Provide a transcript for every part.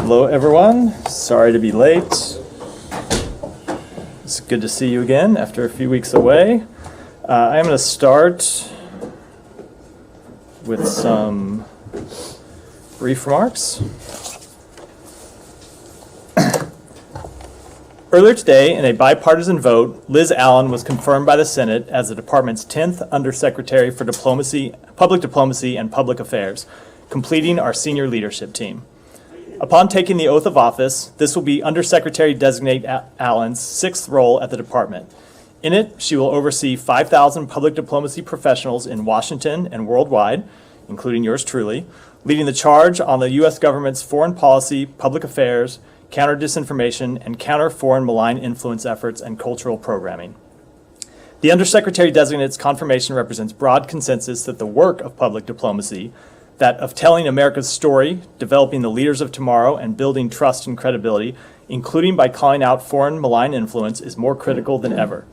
Hello, everyone. Sorry to be late. It's good to see you again after a few weeks away. I'm going to start with some brief remarks. Earlier today, in a bipartisan vote, Liz Allen was confirmed by the Senate as the department's 10th Undersecretary for Public Diplomacy and Public Affairs, completing our senior leadership team. Upon taking the oath of office, this will be Undersecretary-designate Allen's 6th role at the department. In it, she will oversee 5,000 public diplomacy professionals in Washington and worldwide, including yours truly, leading the charge on the U.S. government's foreign policy, public affairs, counter-disinformation, and counter-foreign malign influence efforts and cultural programming. The Undersecretary-designate's confirmation represents broad consensus that the work of public diplomacy, that of telling America's story, developing the leaders of tomorrow, and building trust and credibility, including by calling out foreign malign influence, is more critical than ever.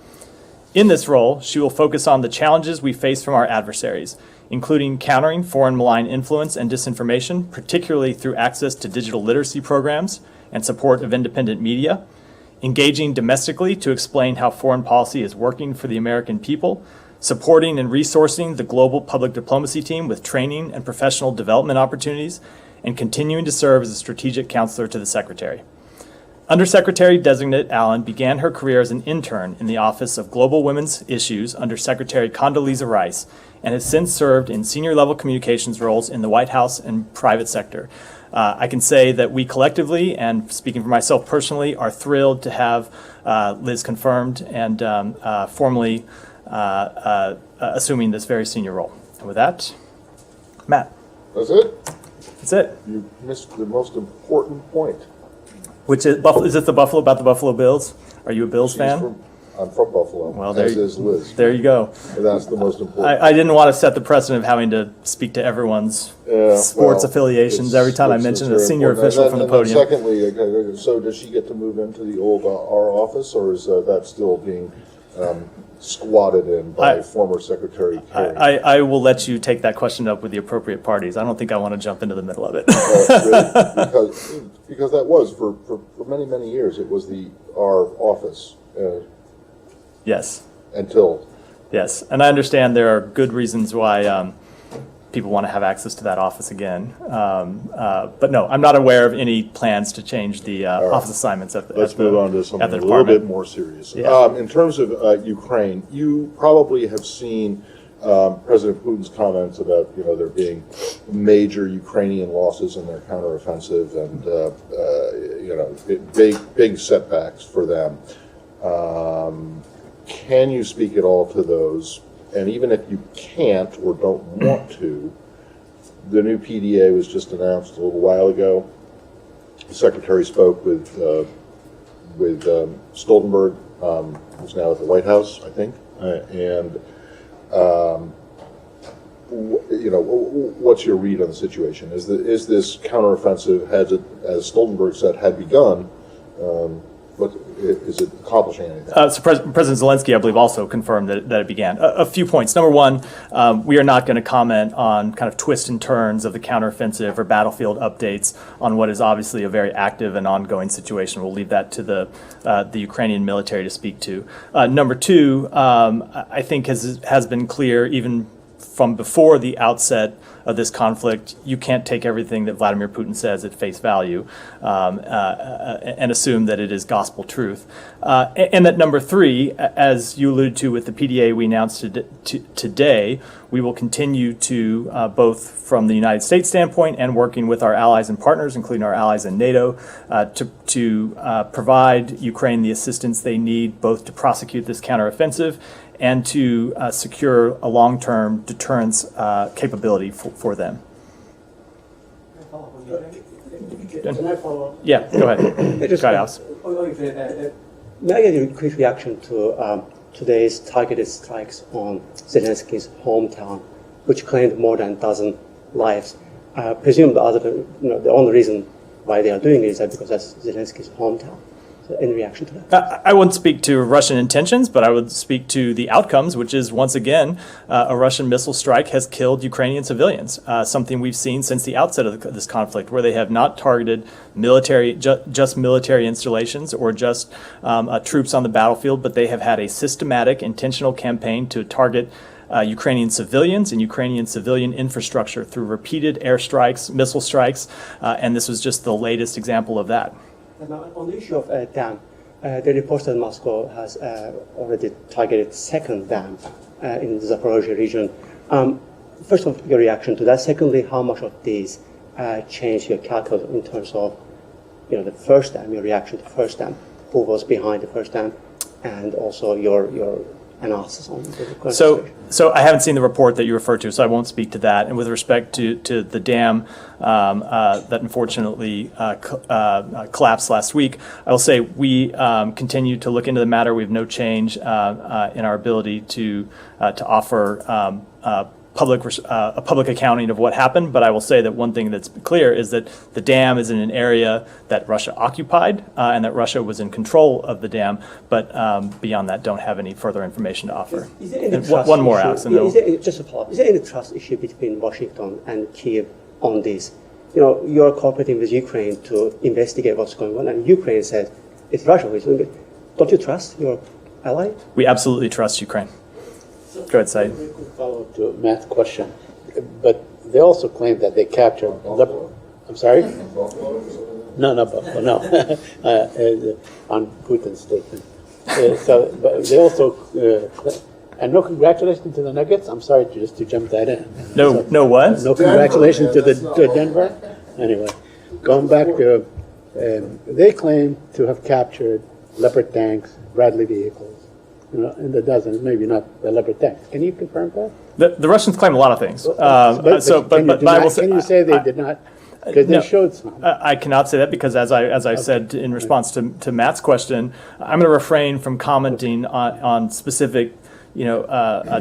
In this role, she will focus on the challenges we face from our adversaries, including countering foreign malign influence and disinformation, particularly through access to digital literacy programs and support of independent media, engaging domestically to explain how foreign policy is working for the American people, supporting and resourcing the global public diplomacy team with training and professional development opportunities, and continuing to serve as a strategic counselor to the Secretary. Undersecretary-designate Allen began her career as an intern in the Office of Global Women's Issues under Secretary Condoleezza Rice, and has since served in senior-level communications roles in the White House and private sector. I can say that we collectively, and speaking for myself personally, are thrilled to have Liz confirmed and formally assuming this very senior role. And with that, Matt. That's it? That's it. You missed the most important point. Which is it the Buffalo, about the Buffalo Bills? Are you a Bills fan? I'm from Buffalo, well, as is Liz. There you go. And that's the most important. I didn't want to set the precedent of having to speak to everyone's sports affiliations every time I mentioned a senior official from the podium. Secondly, so does she get to move into the old our office, or is that still being squatted in by former Secretary Kerry? I will let you take that question up with the appropriate parties. I don't think I want to jump into the middle of it. Really? Because that was, for many, many years, it was our office. Yes. Until. Yes, and I understand there are good reasons why people want to have access to that office again. But no, I'm not aware of any plans to change the office assignments at the Let's move on to something a little bit more serious. Yeah. In terms of Ukraine, you probably have seen President Putin's comments about there being major Ukrainian losses in their counteroffensive and big setbacks for them. Can you speak at all to those? And even if you can't or don't want to, the new PDA was just announced a little while ago. The Secretary spoke with Stoltenberg, who's now at the White House, I think, what's your read on the situation? Is this counteroffensive, as Stoltenberg said, had begun? But is it accomplishing anything? So President Zelensky, I believe, also confirmed that it began. A few points. Number one, we are not going to comment on kind of twists and turns of the counteroffensive or battlefield updates on what is obviously a very active and ongoing situation. We'll leave that to the Ukrainian military to speak to. Number two, I think has been clear even from before the outset of this conflict, you can't take everything that Vladimir Putin says at face value and assume that it is gospel truth. And that number three, as you alluded to with the PDA we announced today, we will continue to, both from the United States standpoint and working with our allies and partners, including our allies in NATO, to provide Ukraine the assistance they need both to prosecute this counteroffensive and to secure a long-term deterrence capability for them. Can I follow up? Yeah, go ahead. Go ahead, Alice. May I get a quick reaction to today's targeted strikes on Zelensky's hometown, which claimed more than a dozen lives? I presume the only reason why they are doing it is that because that's Zelensky's hometown. Any reaction to that? I wouldn't speak to Russian intentions, but I would speak to the outcomes, which is, once again, a Russian missile strike has killed Ukrainian civilians, something we've seen since the outset of this conflict, where they have not targeted just military installations or just troops on the battlefield, but they have had a systematic, intentional campaign to target Ukrainian civilians and Ukrainian civilian infrastructure through repeated airstrikes, missile strikes, and this was just the latest example of that. Now, on the issue of dam, the reports that Moscow has already targeted second dam in the Zaporozhye region. First of all, your reaction to that. Secondly, how much of these change your calculus in terms of the first dam, your reaction to the first dam, who was behind the first dam, and also your analysis on the current situation? So I haven't seen the report that you referred to, so I won't speak to that. And with respect to the dam that unfortunately collapsed last week, I will say we continue to look into the matter. We have no change in our ability to offer a public accounting of what happened, but I will say that one thing that's clear is that the dam is in an area that Russia occupied and that Russia was in control of the dam, but beyond that, don't have any further information to offer. Is there any And trust one more, issue? Alex. Just a follow-up. Is there any trust issue between Washington and Kyiv on this? You're cooperating with Ukraine to investigate what's going on, and Ukraine said it's Russia who is doing it. Don't you trust your ally? We absolutely trust Ukraine. Go ahead, Said. Very quick follow-up to Matt's question, but they also claim that they captured. I'm sorry. No, Buffalo, no. On Putin's statement. But they also and no congratulations to the Nuggets. I'm sorry to jump that in. No what? No congratulations to Denver. Anyway, going back to they claim to have captured Leopard tanks, Bradley vehicles. In the dozens, maybe not the Leopard tanks. Can you confirm that? The Russians claim a lot of things. But I will say, can you say they did not? Because they showed some. I cannot say that because, as I said in response to Matt's question, I'm going to refrain from commenting on specific,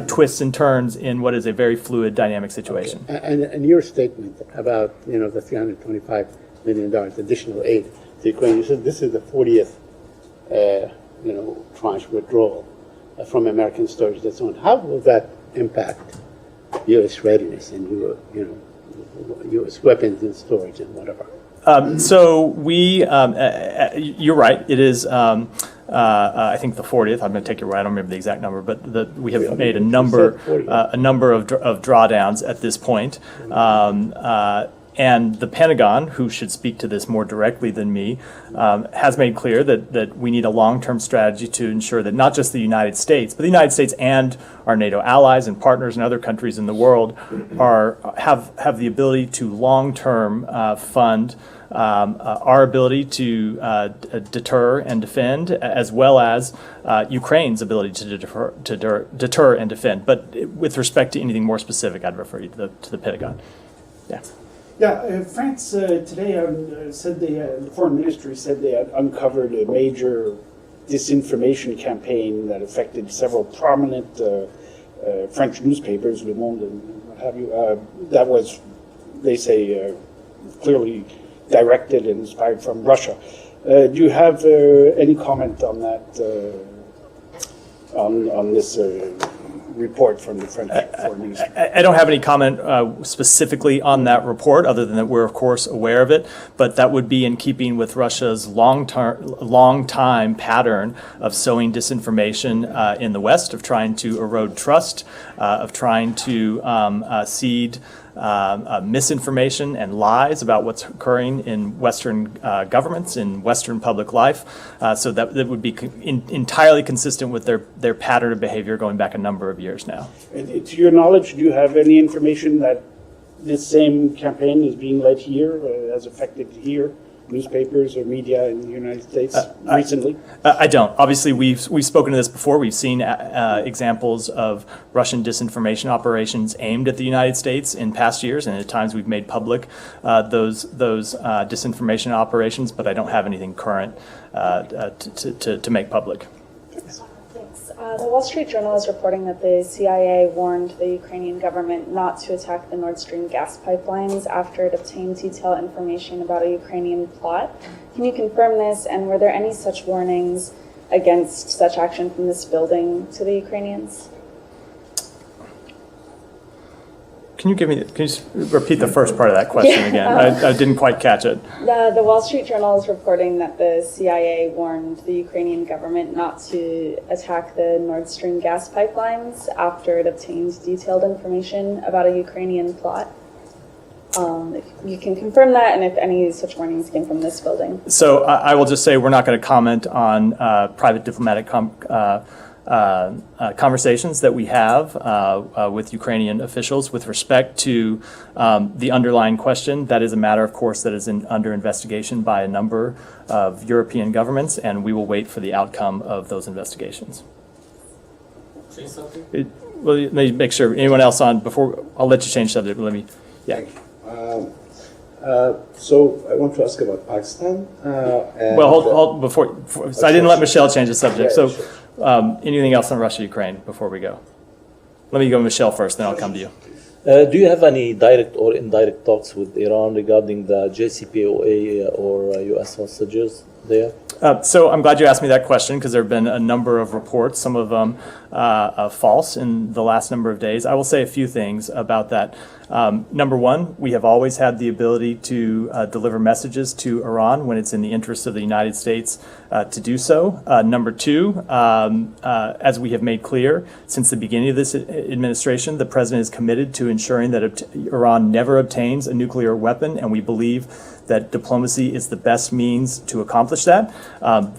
twists and turns in what is a very fluid, dynamic situation. Okay. And your statement about the $325 million additional aid to Ukraine, you said this is the 40th tranche withdrawal from American storage that's on. How will that impact U.S. readiness and U.S. weapons and storage and whatever? So we, you're right. It is, I think the 40th. I'm going to take you right. I don't remember the exact number, but we have made a number of drawdowns at this point. And the Pentagon, who should speak to this more directly than me, has made clear that we need a long-term strategy to ensure that not just the United States, but the United States and our NATO allies and partners and other countries in the world have the ability to long-term fund our ability to deter and defend, as well as Ukraine's ability to deter and defend. But with respect to anything more specific, I'd refer you to the Pentagon. Yeah. Yeah, France today said the foreign ministry said they had uncovered a major disinformation campaign that affected several prominent French newspapers, Le Monde and what have you. That was, they say, clearly directed and inspired from Russia. Do you have any comment on that, on this report from the French foreign ministry? I don't have any comment specifically on that report, other than that we're, of course, aware of it. But that would be in keeping with Russia's long-time pattern of sowing disinformation in the West, of trying to erode trust, of trying to seed misinformation and lies about what's occurring in Western governments, in Western public life. So that would be entirely consistent with their pattern of behavior going back a number of years now. To your knowledge, do you have any information that this same campaign is being led here, has affected here, newspapers or media in the United States recently? I don't. Obviously, we've spoken to this before. We've seen examples of Russian disinformation operations aimed at the United States in past years, and at times we've made public those disinformation operations, but I don't have anything current to make public. Thanks. The Wall Street Journal is reporting that the CIA warned the Ukrainian government not to attack the Nord Stream gas pipelines after it obtained detailed information about a Ukrainian plot. Can you confirm this, and were there any such warnings against such action from this building to the Ukrainians? Can you just repeat the first part of that question again? I didn't quite catch it. The Wall Street Journal is reporting that the CIA warned the Ukrainian government not to attack the Nord Stream gas pipelines after it obtained detailed information about a Ukrainian plot. If you can confirm that, and if any such warnings came from this building. So I will just say we're not going to comment on private diplomatic conversations that we have with Ukrainian officials with respect to the underlying question. That is a matter, of course, that is under investigation by a number of European governments, and we will wait for the outcome of those investigations. Say something? Well, let me make sure. Anyone else on before? I'll let you change subject. But let me. Yeah. So I want to ask about Pakistan. Well, hold before. So I didn't let Michelle change the subject. So anything else on Russia, Ukraine before we go? Let me go with Michelle first, then I'll come to you. Do you have any direct or indirect talks with Iran regarding the JCPOA or U.S. hostages there? So I'm glad you asked me that question because there have been a number of reports, some of them false in the last number of days. I will say a few things about that. Number one, we have always had the ability to deliver messages to Iran when it's in the interest of the United States to do so. Number two, as we have made clear since the beginning of this administration, the president is committed to ensuring that Iran never obtains a nuclear weapon, and we believe that diplomacy is the best means to accomplish that,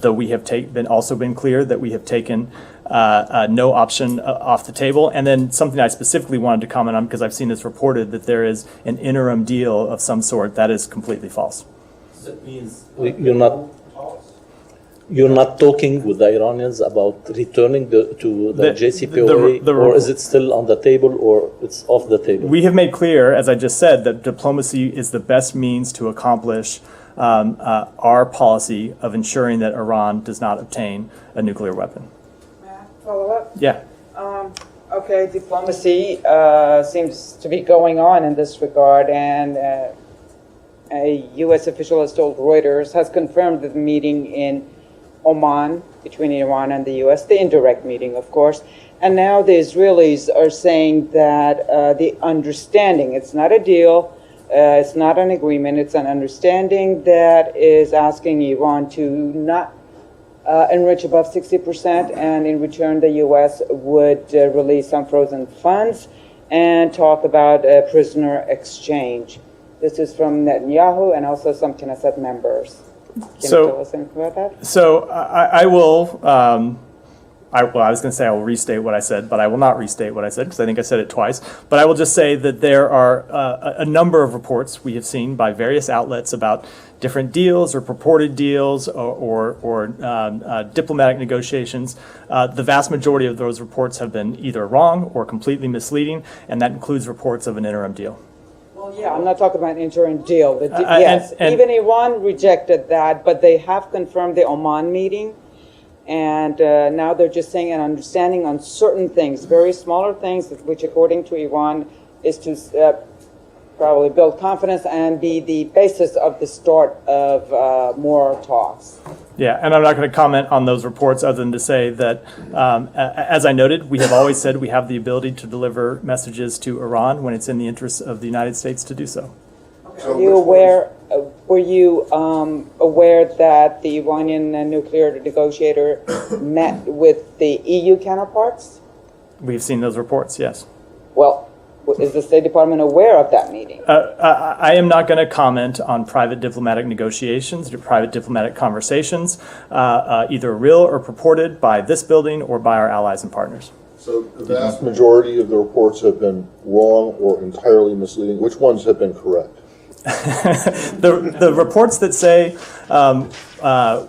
though we have also been clear that we have taken no option off the table. And then something I specifically wanted to comment on, because I've seen this reported, that there is an interim deal of some sort. That is completely false. So that means you're not talking with the Iranians about returning to the JCPOA, or is it still on the table, or it's off the table? We have made clear, as I just said, that diplomacy is the best means to accomplish our policy of ensuring that Iran does not obtain a nuclear weapon. May I follow up? Yeah. Okay, diplomacy seems to be going on in this regard, and a U.S. official has told Reuters, has confirmed that the meeting in Oman between Iran and the U.S., the indirect meeting, of course, and now the Israelis are saying that the understanding, it's not a deal, it's not an agreement, it's an understanding that is asking Iran to not enrich above 60%, and in return the U.S. would release some frozen funds and talk about a prisoner exchange. This is from Netanyahu and also some Knesset members. Can you tell us anything about that? So I will. I was going to say I will restate what I said, but I will not restate what I said because I think I said it twice. But I will just say that there are a number of reports we have seen by various outlets about different deals or purported deals or diplomatic negotiations. The vast majority of those reports have been either wrong or completely misleading, and that includes reports of an interim deal. Well, yeah, I'm not talking about an interim deal. Yes, and even Iran rejected that, but they have confirmed the Oman meeting. And now they're just saying an understanding on certain things, very smaller things, which according to Iran is to probably build confidence and be the basis of the start of more talks. Yeah, and I'm not going to comment on those reports other than to say that, as I noted, we have always said we have the ability to deliver messages to Iran when it's in the interests of the United States to do so. Are you aware? Were you aware that the Iranian nuclear negotiator met with the EU counterparts? We've seen those reports, yes. Well, is the State Department aware of that meeting? I am not going to comment on private diplomatic negotiations or private diplomatic conversations, either real or purported by this building or by our allies and partners. So the vast majority of the reports have been wrong or entirely misleading. Which ones have been correct? The reports that say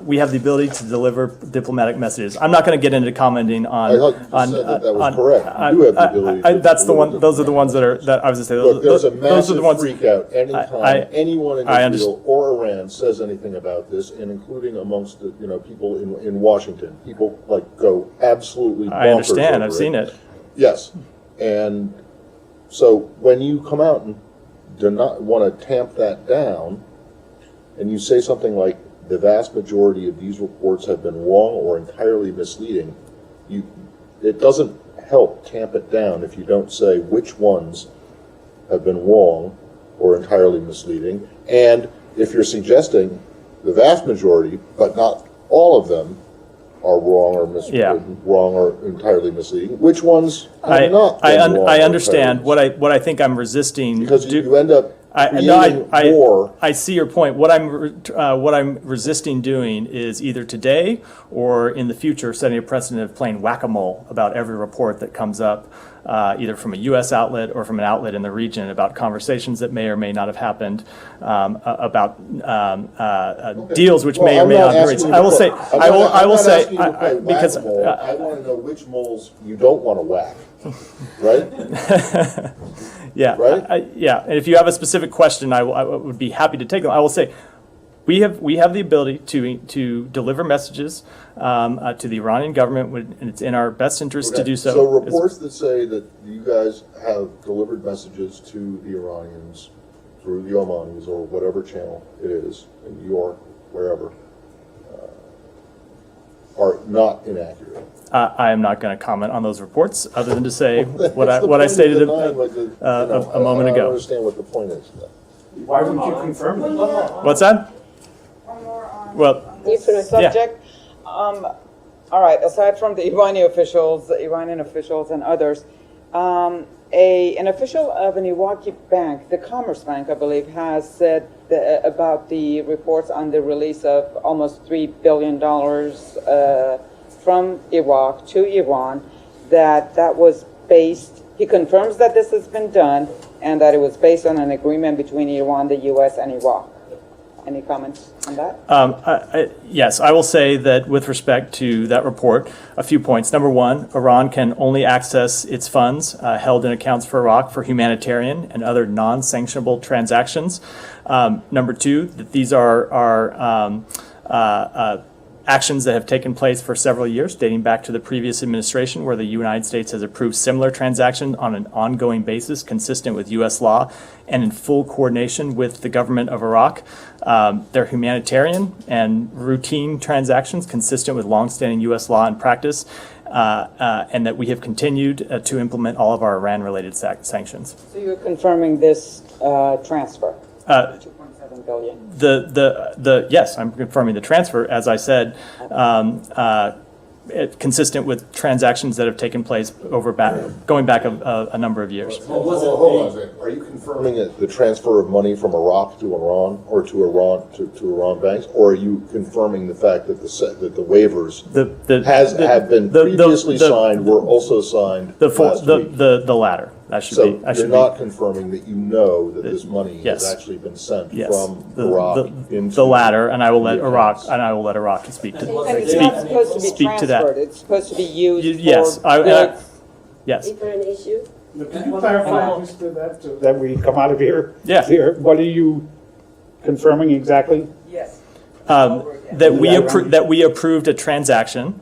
we have the ability to deliver diplomatic messages. I'm not going to get into commenting on. I thought you said that was correct. You do have the ability to that's the one. deliver Those are the ones that are that I was going to say. Look, there's a those are the massive ones. freak out anytime anyone in I Israel or Iran says anything about this, and including amongst the people in Washington, people like go absolutely bonkers I understand. over I've seen it. Yes, and so when you come out and do not want to tamp that down, and you say something like the vast majority of these reports have been wrong or entirely misleading, it doesn't help tamp it down if you don't say which ones have been wrong or entirely misleading. And if you're suggesting the vast majority, but not all of them, are wrong or wrong or entirely misleading, which ones have not been wrong or I understand. entirely What I think I'm resisting because you end up creating more. I see your point. What I'm resisting doing is either today or in the future setting a precedent of playing whack-a-mole about every report that comes up, either from a U.S. outlet or from an outlet in the region about conversations that may or may not have happened, about deals which may or may not have been reached. I will say, because I want to know which moles you don't want to whack, right? yeah, Right? yeah. And if you have a specific question, I would be happy to take them. I will say, we have the ability to deliver messages to the Iranian government, and it's in our best interest to do so. So reports that say that you guys have delivered messages to the Iranians through the Omanis or whatever channel it is in New York, wherever, are not inaccurate. I am not going to comment on those reports, other than to say what I stated a moment I ago. don't understand what the point is. Why wouldn't you confirm it? What's that? Well, Different subject. All right. Aside from the Iranian officials and others, an official of an Iraqi bank, the Commerce Bank, I believe, has said about the reports on the release of almost $3 billion from Iraq to Iran, that was based. He confirms that this has been done and that it was based on an agreement between Iran, the U.S., and Iraq. Any comments on that? yes, I will say that with respect to that report, a few points. Number one, Iran can only access its funds held in accounts for Iraq for humanitarian and other non-sanctionable transactions. Number two, that these are actions that have taken place for several years, dating back to the previous administration, where the United States has approved similar transactions on an ongoing basis, consistent with U.S. law and in full coordination with the government of Iraq. They're humanitarian and routine transactions consistent with longstanding U.S. law and practice, and that we have continued to implement all of our Iran-related sanctions. So you're confirming this transfer? $2.7 billion. Yes, I'm confirming the transfer, as I said, consistent with transactions that have taken place going back a number of years. Hold on a second. Are you confirming the transfer of money from Iraq to Iran, or to Iran to Iran banks, or are you confirming the fact that the waivers have been previously signed, were also signed last week? The latter. That should So be. you're not confirming that you know that this money has actually been sent from Iraq into the latter, and I will let Iraq accounts. speak to It's not supposed to be speak to that. transferred. It's supposed to be used Yes, for goods. yes. Different issue. Can you clarify just that, so that we come out of here? Yeah. Clear. What are you confirming exactly? Yes. That we approved a transaction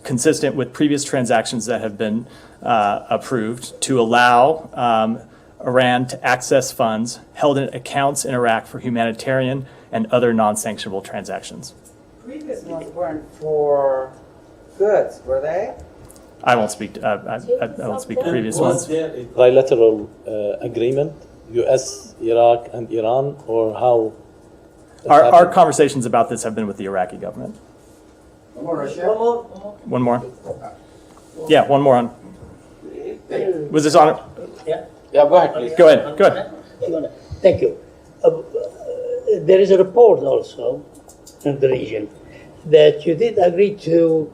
consistent with previous transactions that have been approved to allow Iran to access funds held in accounts in Iraq for humanitarian and other non-sanctionable transactions. Previous ones weren't for goods, were they? I won't speak to previous Was ones. there a bilateral agreement, U.S., Iraq, and Iran, or how? Our conversations about this have been with the Iraqi government. One more? Yeah, one more on. Was this on? Yeah, go ahead, please. Go ahead. Thank you. There is a report also in the region that you did agree to,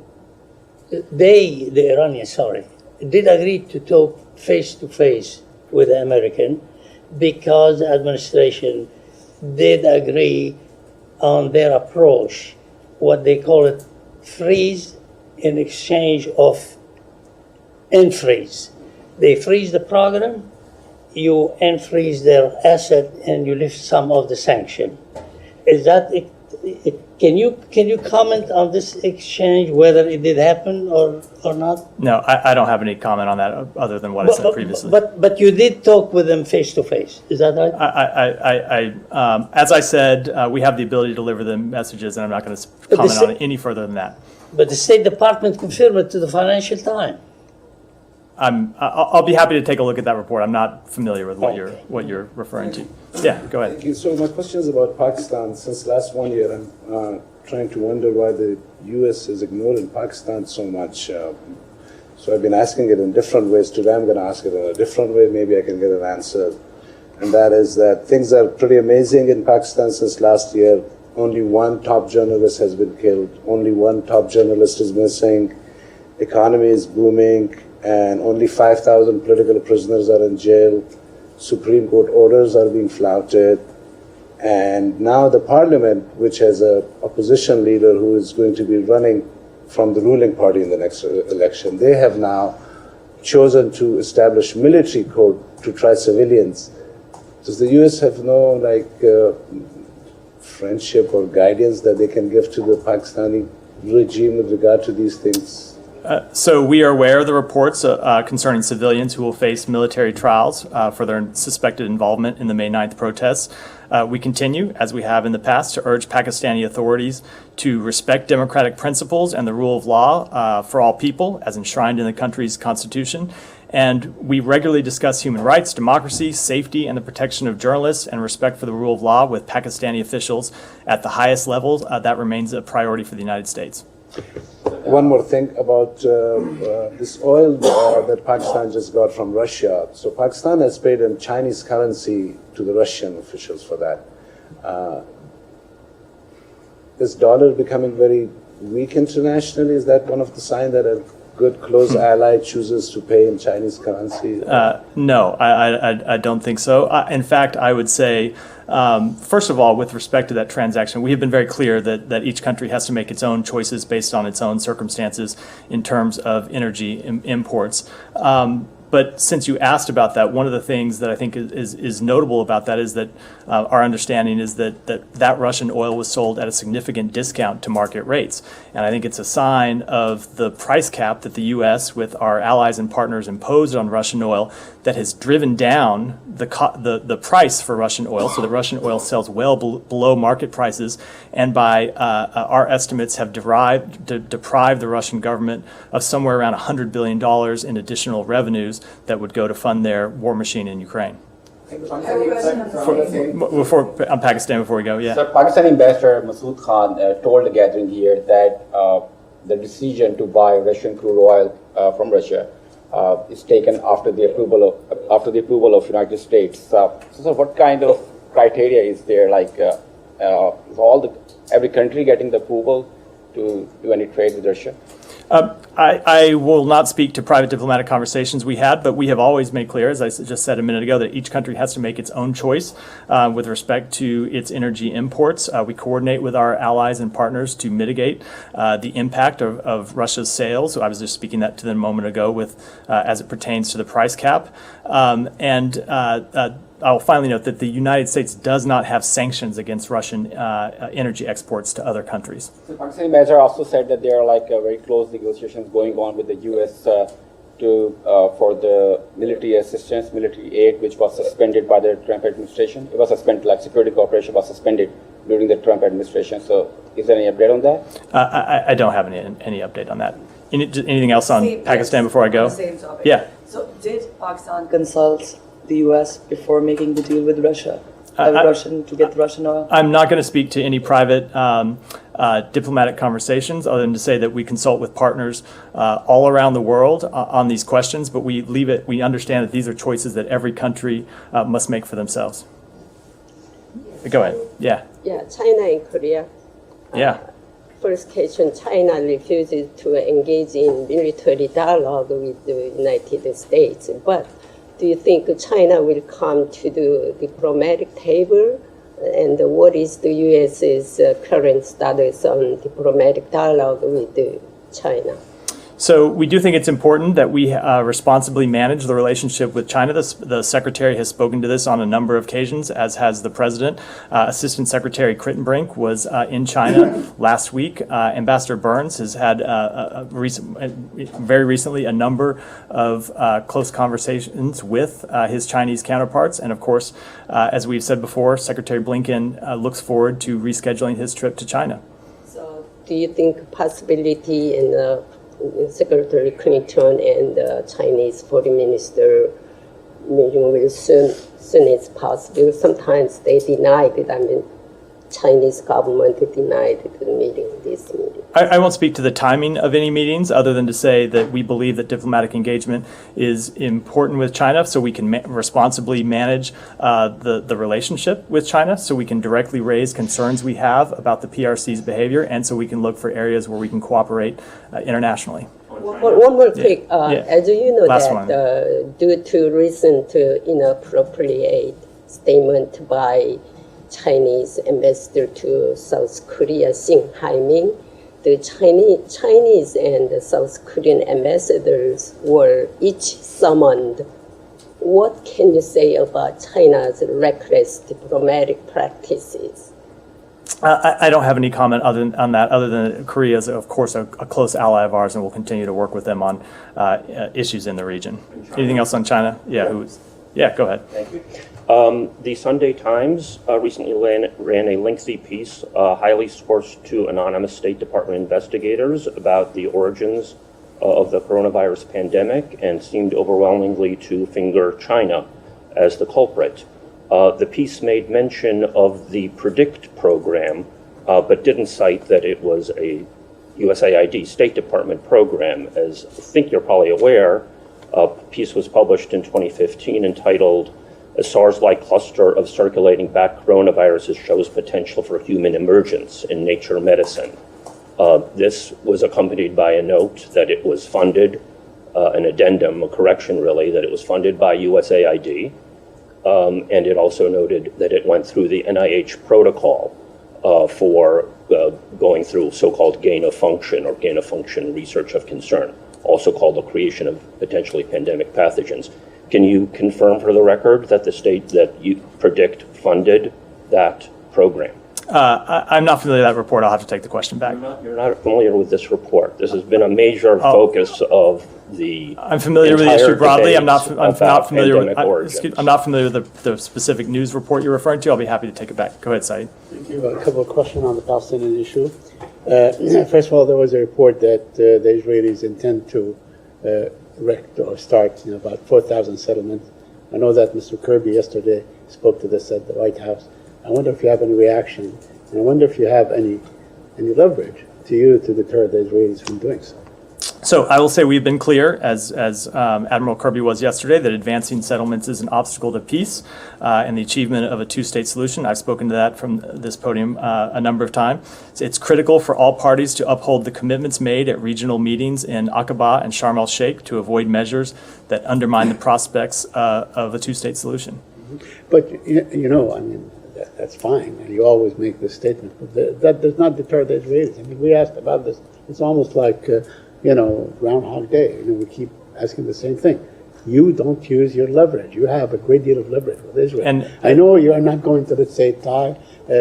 the Iranians, did agree to talk face to face with the American, because the administration did agree on their approach, what they call it freeze in exchange of unfreeze. They freeze the program, you unfreeze their asset, and you lift some of the sanction. Is that it? Can you comment on this exchange, whether it did happen or not? No, I don't have any comment on that other than what I said previously. But you did talk with them face to face. Is that right? As I said, we have the ability to deliver the messages, and I'm not going to comment on it any further than that. But the State Department confirmed it to the Financial Times. I'll be happy to take a look at that report. I'm not familiar with what you're referring to. Yeah, go ahead. Thank you. So my question is about Pakistan. Since last 1 year, I'm trying to wonder why the U.S. is ignoring Pakistan so much. So I've been asking it in different ways. Today I'm going to ask it in a different way. Maybe I can get an answer. And that is that things are pretty amazing in Pakistan since last year. Only one top journalist has been killed. Only one top journalist is missing. Economy is booming. And only 5,000 political prisoners are in jail. Supreme Court orders are being flouted. And now the parliament, which has an opposition leader who is going to be running from the ruling party in the next election, they have now chosen to establish military code to try civilians. Does the U.S. have no friendship or guidance that they can give to the Pakistani regime with regard to these things? So we are aware of the reports concerning civilians who will face military trials for their suspected involvement in the May 9th protests. We continue, as we have in the past, to urge Pakistani authorities to respect democratic principles and the rule of law for all people, as enshrined in the country's constitution. And we regularly discuss human rights, democracy, safety, and the protection of journalists and respect for the rule of law with Pakistani officials at the highest levels. That remains a priority for the United States. One more thing about this oil that Pakistan just got from Russia. So Pakistan has paid in Chinese currency to the Russian officials for that. Is dollar becoming very weak internationally? Is that one of the signs that a good close ally chooses to pay in Chinese currency? No, I don't think so. In fact, I would say, first of all, with respect to that transaction, we have been very clear that each country has to make its own choices based on its own circumstances in terms of energy imports. But since you asked about that, one of the things that I think is notable about that is that our understanding is that Russian oil was sold at a significant discount to market rates. And I think it's a sign of the price cap that the U.S. with our allies and partners imposed on Russian oil that has driven down the price for Russian oil. So the Russian oil sells well below market prices, and by our estimates have deprived the Russian government of somewhere around $100 billion in additional revenues that would go to fund their war machine in Ukraine. On Pakistan, before we go, yeah. So Pakistani ambassador Masood Khan told the gathering here that the decision to buy Russian crude oil from Russia is taken after the approval of United States. So what kind of criteria is there? Like, is every country getting the approval to do any trade with Russia? I will not speak to private diplomatic conversations we had, but we have always made clear, as I just said a minute ago, that each country has to make its own choice with respect to its energy imports. We coordinate with our allies and partners to mitigate the impact of Russia's sales. I was just speaking that to them a moment ago with as it pertains to the price cap. I'll finally note that the United States does not have sanctions against Russian energy exports to other countries. The Pakistani ambassador also said that there are very close negotiations going on with the U.S. For the military assistance, military aid, which was suspended by the Trump administration. It was suspended, like security cooperation was suspended during the Trump administration. So is there any update on that? I don't have any update on that. Anything else on Pakistan before I go? Same topic. Yeah. So did Pakistan consult the U.S. before making the deal with Russia, to get the Russian oil? I'm not going to speak to any private diplomatic conversations, other than to say that we consult with partners all around the world on these questions, but we understand that these are choices that every country must make for themselves. Go ahead. Yeah. Yeah, China and Korea. Yeah. First question, China refuses to engage in military dialogue with the United States, but do you think China will come to the diplomatic table? And what is the U.S.'s current status on diplomatic dialogue with China? So we do think it's important that we responsibly manage the relationship with China. The Secretary has spoken to this on a number of occasions, as has the President. Assistant Secretary Crittenbrink was in China last week. Ambassador Burns has had very recently a number of close conversations with his Chinese counterparts. And of course, as we've said before, Secretary Blinken looks forward to rescheduling his trip to China. So do you think possibility in Secretary Clinton and Chinese Foreign Minister meeting will soon as possible? Sometimes they denied it. I mean, Chinese government denied this meeting. I won't speak to the timing of any meetings other than to say that we believe that diplomatic engagement is important with China so we can responsibly manage the relationship with China, so we can directly raise concerns we have about the PRC's behavior, and so we can look for areas where we can cooperate internationally. One more quick. As you know, due to recent inappropriate statement by Chinese ambassador to South Korea, Xing Haiming, the Chinese and South Korean ambassadors were each summoned. What can you say about China's reckless diplomatic practices? I don't have any comment on that, other than Korea is, of course, a close ally of ours, and we'll continue to work with them on issues in the region. Anything else on China? Yeah, go ahead. Thank you. The Sunday Times recently ran a lengthy piece, highly sourced to anonymous State Department investigators about the origins of the coronavirus pandemic, and seemed overwhelmingly to finger China as the culprit. The piece made mention of the PREDICT program, but didn't cite that it was a USAID State Department program. As I think you're probably aware, a piece was published in 2015 entitled "A SARS-like cluster of circulating bat coronaviruses shows potential for human emergence in Nature Medicine." This was accompanied by a note that it was funded, an addendum, a correction really, that it was funded by USAID. And it also noted that it went through the NIH protocol for going through so-called gain-of-function or gain-of-function research of concern, also called the creation of potentially pandemic pathogens. Can you confirm for the record that the state that you PREDICT funded that program? I'm not familiar with that report. I'll have to take the question back. You're not familiar with this report. This has been a major focus of the. I'm familiar with the issue broadly. I'm not familiar with. I'm not familiar with the specific news report you're referring to. I'll be happy to take it back. Go ahead, Saeed. Thank you. A couple of questions on the Palestinian issue. First of all, there was a report that the Israelis intend to erect or start about 4,000 settlements. I know that Mr. Kirby yesterday spoke to this at the White House. I wonder if you have any reaction, and I wonder if you have any leverage to deter the Israelis from doing so. So I will say we've been clear, as Admiral Kirby was yesterday, that advancing settlements is an obstacle to peace and the achievement of a two-state solution. I've spoken to that from this podium a number of times. It's critical for all parties to uphold the commitments made at regional meetings in Aqaba and Sharm el-Sheikh to avoid measures that undermine the prospects of a two-state solution. But, I mean, that's fine, and you always make this statement, but that does not deter the Israelis. I mean, we asked about this. It's almost like, Groundhog Day. We keep asking the same thing. You don't use your leverage. You have a great deal of leverage with Israel. And I know you are not going to, let's say,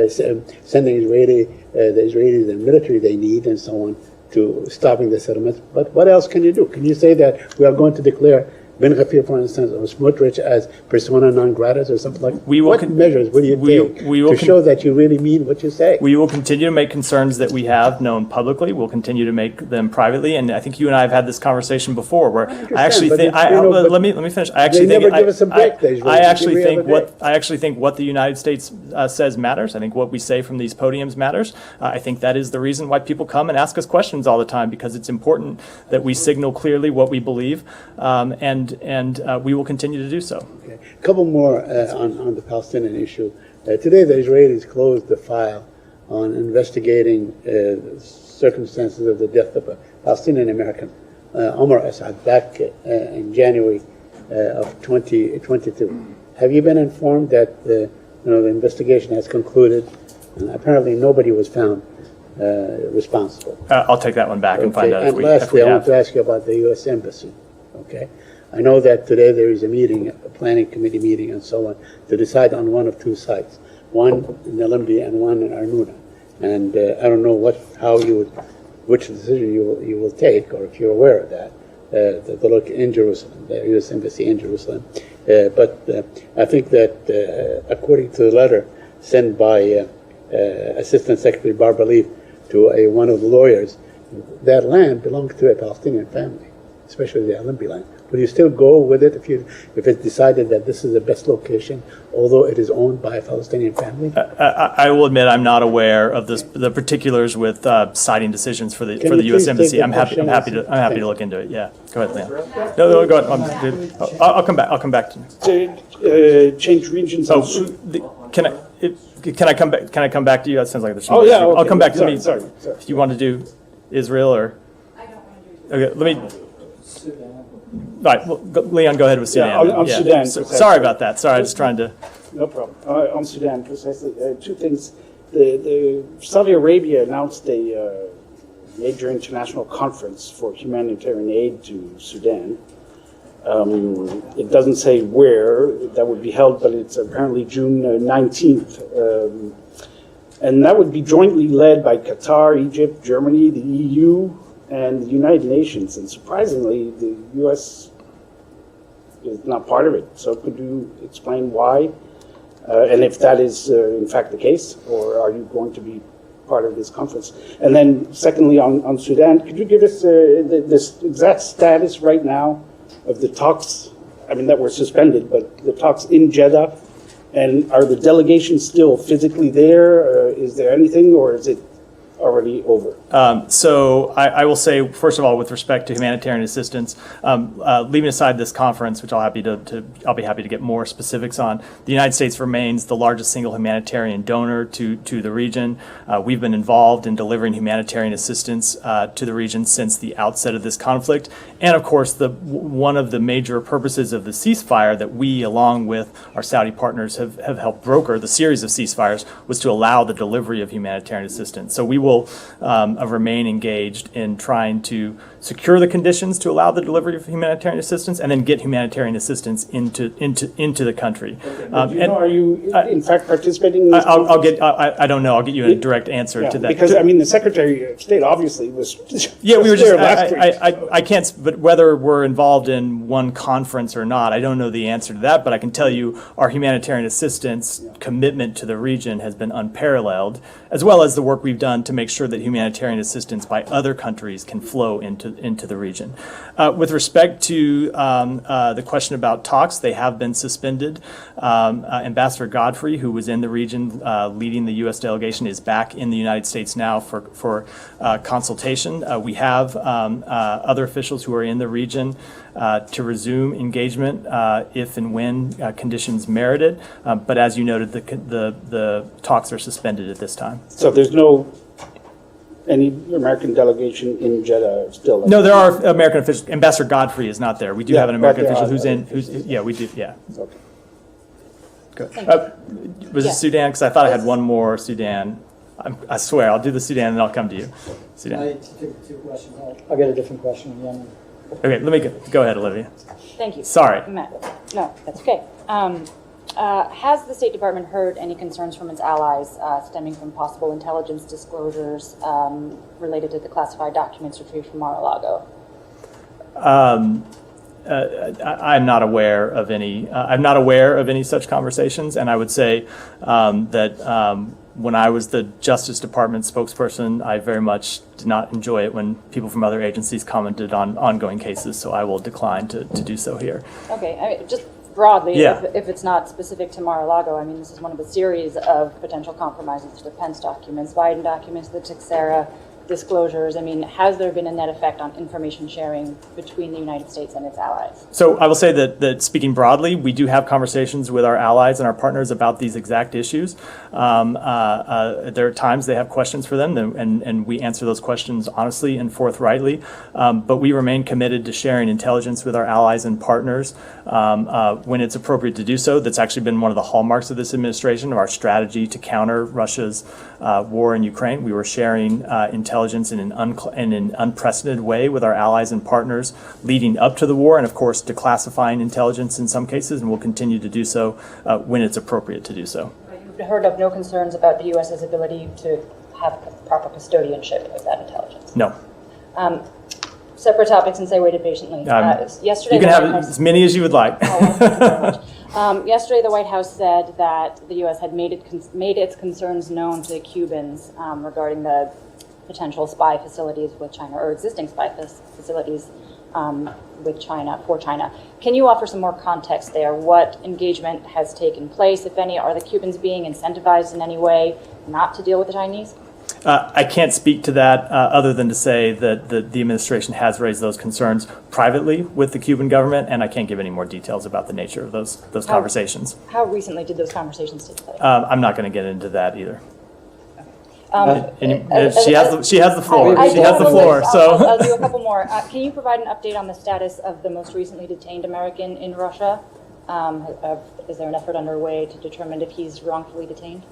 sending the Israelis the military they need and so on to stopping the settlements. But what else can you do? Can you say that we are going to declare Ben Gvir, for instance, or Smotrich as persona non grata or something like that? What measures will you take to show that you really mean what you say? We will continue to make concerns that we have known publicly. We'll continue to make them privately. And I think you and I have had this conversation before, where I actually think. Let me finish. I actually think. Never give us a break. I actually think what the United States says matters. I think what we say from these podiums matters. I think that is the reason why people come and ask us questions all the time, because it's important that we signal clearly what we believe, and we will continue to do so. Okay. A couple more on the Palestinian issue. Today, the Israelis closed the file on investigating circumstances of the death of a Palestinian American, Omar Assad, back in January of 2022. Have you been informed that the investigation has concluded and apparently nobody was found responsible? I'll take that one back and find out if we lastly, I want have. to ask you about the U.S. Embassy. Okay, I know that today there is a meeting, a planning committee meeting, and so on, to decide on one of two sites, one in Nalumbi and one in Arnuna. And I don't know which decision you will take, or if you're aware of that. The look in Jerusalem, the U.S. Embassy in Jerusalem. But I think that according to the letter sent by Assistant Secretary Barbara Leaf to one of the lawyers, that land belonged to a Palestinian family, especially the Alembi land. Will you still go with it if it's decided that this is the best location, although it is owned by a Palestinian family? I will admit I'm not aware of the particulars with siting decisions for the U.S. Embassy. I'm happy to look into it. Yeah, go ahead, Leon. No, go ahead. I'll come back. I'll come back to change regions. Can I come back? Can I come back to you? That sounds like there's some. Oh yeah, okay. I'll come back to me. Sorry. If you want to do Israel or. I don't want to do. Okay, let me. Right, well, Leon, go ahead with Sudan. Yeah, on Sudan. Sorry about that. Sorry, I was trying to. No problem. On Sudan, precisely. Two things. The Saudi Arabia announced a major international conference for humanitarian aid to Sudan. It doesn't say where that would be held, but it's apparently June 19th. And that would be jointly led by Qatar, Egypt, Germany, the EU, and the United Nations. And surprisingly, the U.S. is not part of it. So could you explain why? And if that is in fact the case, or are you going to be part of this conference? And then secondly, on Sudan, could you give us this exact status right now of the talks, that were suspended, but the talks in Jeddah, and are the delegations still physically there? Is there anything, or is it already over? So I will say, first of all, with respect to humanitarian assistance, leaving aside this conference, which I'll be happy to get more specifics on, the United States remains the largest single humanitarian donor to the region. We've been involved in delivering humanitarian assistance to the region since the outset of this conflict. And of course, one of the major purposes of the ceasefire that we, along with our Saudi partners, have helped broker, the series of ceasefires, was to allow the delivery of humanitarian assistance. So we will remain engaged in trying to secure the conditions to allow the delivery of humanitarian assistance, and then get humanitarian assistance into the country. Okay, are you in fact participating in this? I don't know. I'll get you a direct answer to that. Because the Secretary of State obviously was. Yeah, we were just. Last week. I can't. But whether we're involved in one conference or not, I don't know the answer to that. But I can tell you, our humanitarian assistance commitment to the region has been unparalleled, as well as the work we've done to make sure that humanitarian assistance by other countries can flow into the region. With respect to the question about talks, they have been suspended. Ambassador Godfrey, who was in the region leading the U.S. delegation, is back in the United States now for consultation. We have other officials who are in the region to resume engagement if and when conditions merit it. But as you noted, the talks are suspended at this time. So there's any American delegation in Jeddah still? No, there are American officials. Ambassador Godfrey is not there. We do have an American official we do, yeah. Okay. Good. Was it Sudan? Because I thought I had one more Sudan. I swear, I'll do the Sudan and then I'll come to you. Sudan. I take two questions. I'll get a different question again. Okay, let me go ahead, Olivia. Thank you. Sorry. No, that's okay. Has the State Department heard any concerns from its allies stemming from possible intelligence disclosures related to the classified documents retrieved from Mar-a-Lago? I'm not aware of any. I'm not aware of any such conversations, and I would say that when I was the Justice Department spokesperson, I very much did not enjoy it when people from other agencies commented on ongoing cases. So I will decline to do so here. Okay, just broadly, yeah. if it's not specific to Mar-a-Lago, this is one of a series of potential compromises to defense documents, Biden documents, the Texera disclosures, I mean, has there been a net effect on information sharing between the United States and its allies? So I will say that speaking broadly, we do have conversations with our allies and our partners about these exact issues. There are times they have questions for them, and we answer those questions honestly and forthrightly. But we remain committed to sharing intelligence with our allies and partners when it's appropriate to do so. That's actually been one of the hallmarks of this administration, of our strategy to counter Russia's war in Ukraine. We were sharing intelligence in an unprecedented way with our allies and partners leading up to the war, and of course declassifying intelligence in some cases, and we'll continue to do so when it's appropriate to do so. You've heard of no concerns about the U.S.'s ability to have proper custodianship of that intelligence? No. Separate topics, since I waited patiently. Yesterday, you can have as many as you would like. Yesterday, the White House said that the U.S. had made its concerns known to the Cubans regarding the potential spy facilities with China, or existing spy facilities with China, for China. Can you offer some more context there? What engagement has taken place, if any? Are the Cubans being incentivized in any way not to deal with the Chinese? I can't speak to that other than to say that the administration has raised those concerns privately with the Cuban government, and I can't give any more details about the nature of those conversations. How recently did those conversations take place? I'm not going to get into that either. She has the floor. She has the floor. So I'll do a couple more. Can you provide an update on the status of the most recently detained American in Russia? Is there an effort underway to determine if he's wrongfully detained?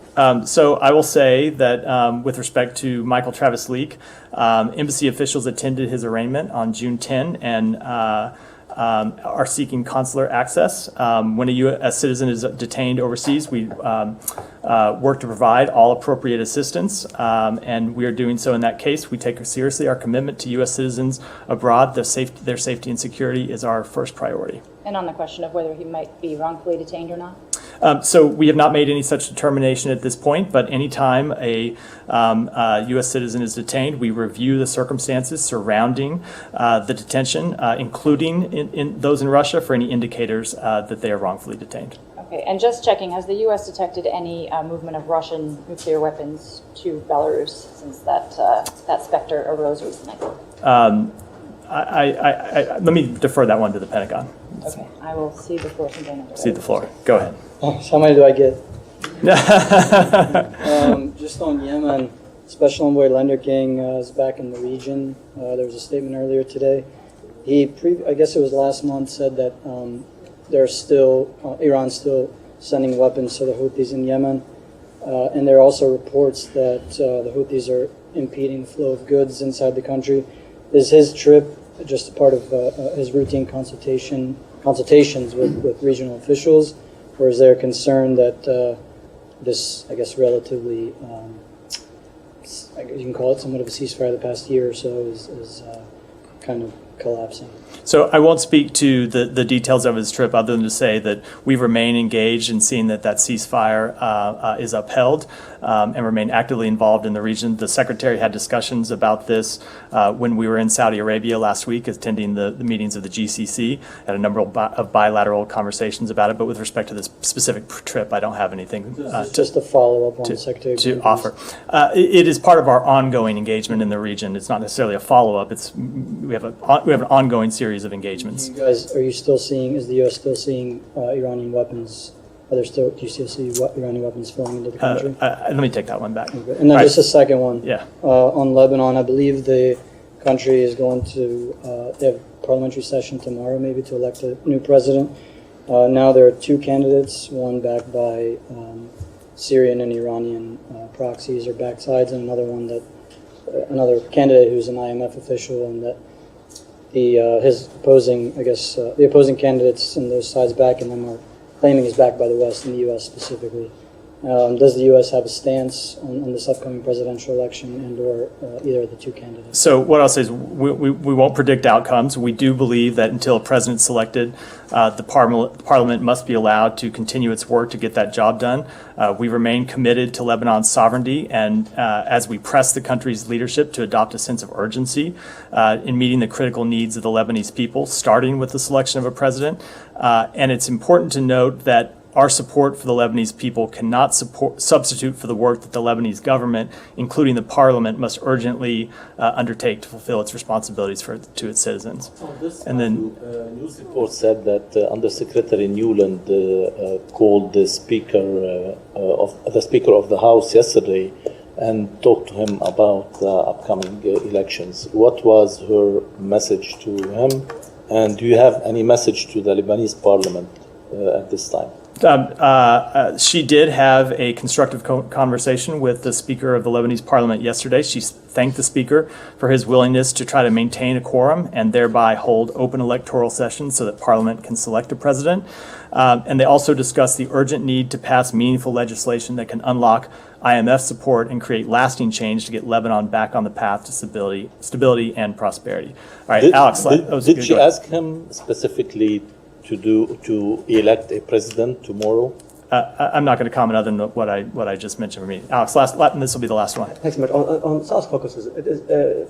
So I will say that with respect to Michael Travis Leak, embassy officials attended his arraignment on June 10 and are seeking consular access. When a U.S. citizen is detained overseas, we work to provide all appropriate assistance, and we are doing so in that case. We take seriously our commitment to U.S. citizens abroad. Their safety and security is our first priority. And on the question of whether he might be wrongfully detained or not? So we have not made any such determination at this point, but anytime a U.S. citizen is detained, we review the circumstances surrounding the detention, including in those in Russia, for any indicators that they are wrongfully detained. Okay, and just checking, has the U.S. detected any movement of Russian nuclear weapons to Belarus since that specter arose recently? Let me defer that one to the Pentagon. Okay, I will cede the floor. Cede the floor. Go ahead. How many do I get? Just on Yemen, Special Envoy Lender King is back in the region. There was a statement earlier today. I guess it was last month, said that Iran's still sending weapons to the Houthis in Yemen. And there are also reports that the Houthis are impeding the flow of goods inside the country. Is his trip just a part of his routine consultations with regional officials, or is there a concern that this, I guess, relatively, you can call it somewhat of a ceasefire the past year or so, is kind of collapsing? So I won't speak to the details of his trip other than to say that we remain engaged in seeing that ceasefire is upheld and remain actively involved in the region. The Secretary had discussions about this when we were in Saudi Arabia last week, attending the meetings of the GCC, had a number of bilateral conversations about it. But with respect to this specific trip, I don't have anything just a follow-up on the Secretary to offer. It is part of our ongoing engagement in the region. It's not necessarily a follow-up. We have an ongoing series of engagements. Is the U.S. still seeing Iranian weapons? Do you still see Iranian weapons flowing into the country? Let me take that one back. Okay. And then just a second one. Yeah. On Lebanon, I believe the country is going to they have parliamentary session tomorrow, maybe, to elect a new president. Now there are two candidates, one backed by Syrian and Iranian proxies or backsides, and another candidate who's an IMF official, and that the opposing candidates and those sides backing them are claiming he's backed by the West and the U.S. specifically. Does the U.S. have a stance on this upcoming presidential election and/or either of the two candidates? So what I'll say is we won't predict outcomes. We do believe that until a president's selected, the parliament must be allowed to continue its work to get that job done. We remain committed to Lebanon's sovereignty, and as we press the country's leadership to adopt a sense of urgency in meeting the critical needs of the Lebanese people, starting with the selection of a president. And it's important to note that our support for the Lebanese people cannot substitute for the work that the Lebanese government, including the parliament, must urgently undertake to fulfill its responsibilities to its citizens. And then news report said that Undersecretary Newland called the Speaker of the House yesterday and talked to him about the upcoming elections. What was her message to him? And do you have any message to the Lebanese parliament at this time? She did have a constructive conversation with the Speaker of the Lebanese Parliament yesterday. She thanked the Speaker for his willingness to try to maintain a quorum and thereby hold open electoral sessions so that Parliament can select a president. And they also discussed the urgent need to pass meaningful legislation that can unlock IMF support and create lasting change to get Lebanon back on the path to stability and prosperity. All right, Alex. Did she ask him specifically to elect a president tomorrow? I'm not going to comment other than what I just mentioned for me. Alex, this will be the last one. Thanks so much. On South Caucasus,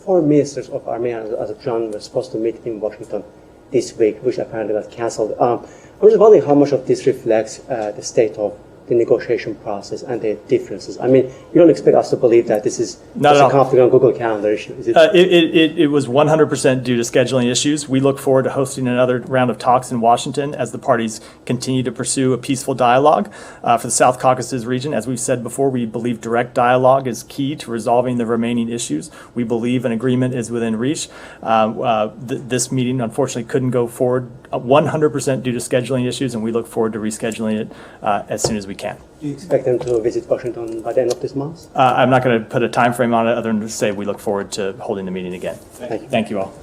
foreign ministers of Armenia and Azerbaijan were supposed to meet in Washington this week, which apparently got cancelled. I'm just wondering how much of this reflects the state of the negotiation process and the differences. I mean, you don't expect us to believe that this is just a conflict on Google Calendar issue, is it? It was 100% due to scheduling issues. We look forward to hosting another round of talks in Washington as the parties continue to pursue a peaceful dialogue for the South Caucasus region. As we've said before, we believe direct dialogue is key to resolving the remaining issues. We believe an agreement is within reach. This meeting, unfortunately, couldn't go forward 100% due to scheduling issues, and we look forward to rescheduling it as soon as we can. Do you expect them to visit Washington by the end of this month? I'm not going to put a time frame on it other than to say we look forward to holding the meeting again. Thank you. Thank you all.